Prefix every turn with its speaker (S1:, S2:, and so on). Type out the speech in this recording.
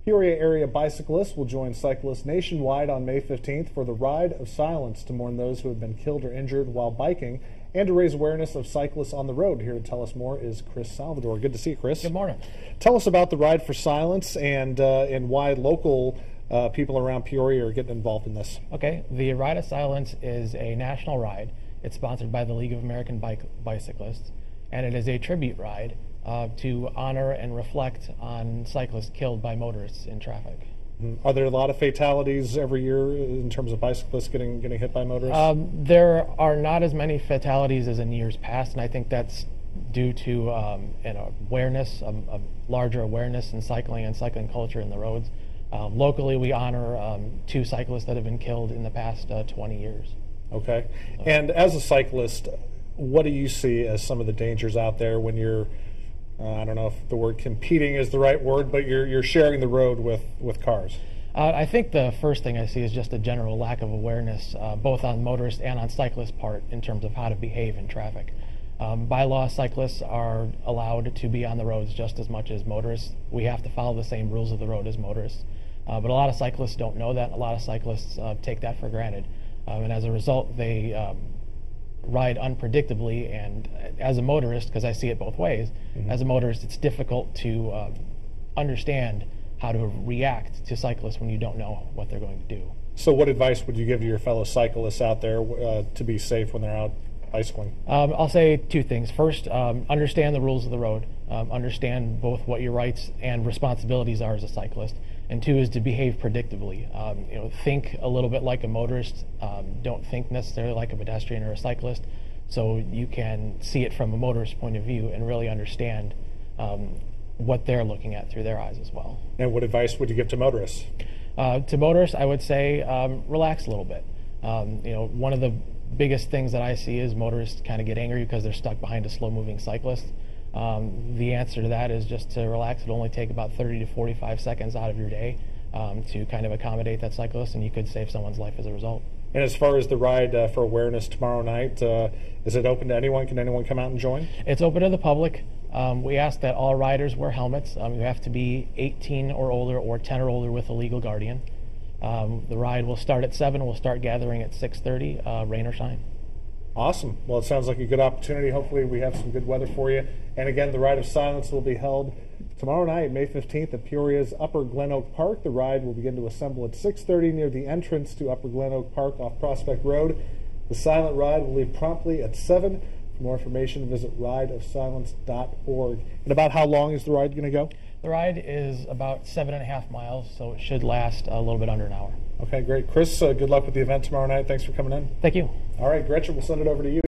S1: Peoria area bicyclists will join cyclists nationwide on May 15th for the Ride of Silence to mourn those who have been killed or injured while biking and to raise awareness of cyclists on the road. Here to tell us more is Chris Salvador. Good to see you, Chris.
S2: Good morning.
S1: Tell us about the Ride for Silence and why local people around Peoria are getting involved in this.
S2: Okay, the Ride of Silence is a national ride. It's sponsored by the League of American Bicyclists, and it is a tribute ride to honor and reflect on cyclists killed by motorists in traffic.
S1: Are there a lot of fatalities every year in terms of bicyclists getting hit by motorists?
S2: There are not as many fatalities as in years past, and I think that's due to an awareness, a larger awareness in cycling and cycling culture in the roads. Locally, we honor 2 cyclists that have been killed in the past 20 years.
S1: Okay. And as a cyclist, what do you see as some of the dangers out there when you're, I don't know if the word competing is the right word, but you're sharing the road with cars?
S2: I think the first thing I see is just a general lack of awareness, both on motorists and on cyclists' part, in terms of how to behave in traffic. By law, cyclists are allowed to be on the roads just as much as motorists. We have to follow the same rules of the road as motorists. But a lot of cyclists don't know that. A lot of cyclists take that for granted. And as a result, they ride unpredictably. And as a motorist, because I see it both ways, as a motorist, it's difficult to understand how to react to cyclists when you don't know what they're going to do.
S1: So what advice would you give to your fellow cyclists out there to be safe when they're out bicycling?
S2: I'll say 2 things. First, understand the rules of the road. Understand both what your rights and responsibilities are as a cyclist. And 2 is to behave predictably. Think a little bit like a motorist. Don't think necessarily like a pedestrian or a cyclist. So you can see it from a motorist's point of view and really understand what they're looking at through their eyes as well.
S1: And what advice would you give to motorists?
S2: To motorists, I would say relax a little bit. One of the biggest things that I see is motorists kind of get angry because they're stuck behind a slow-moving cyclist. The answer to that is just to relax. It'll only take about 30 to 45 seconds out of your day to kind of accommodate that cyclist, and you could save someone's life as a result. And
S1: as far as the Ride for Awareness tomorrow night, is it open to anyone? Can anyone come out and join?
S2: It's open to the public. We ask that all riders wear helmets. You have to be 18 or older or 10 or older with a legal guardian. The ride will start at 7. We'll start gathering at 6:30, rain or shine.
S1: Awesome. Well, it sounds like a good opportunity. Hopefully we have some good weather for you. And again, the Ride of Silence will be held tomorrow night, May 15th, at Peoria's Upper Glen Oak Park. The ride will begin to assemble at 6:30 near the entrance to Upper Glen Oak Park off Prospect Road. The silent ride will leave promptly at 7. For more information, visit rideofsilence.org. And about how long is the ride going to go?
S2: The ride is about 7.5 miles, so it should last a little bit under an hour.
S1: Okay, great. Chris, good luck with the event tomorrow night. Thanks for coming in.
S2: Thank you.
S1: All right, Gretchen, we'll send it over to you.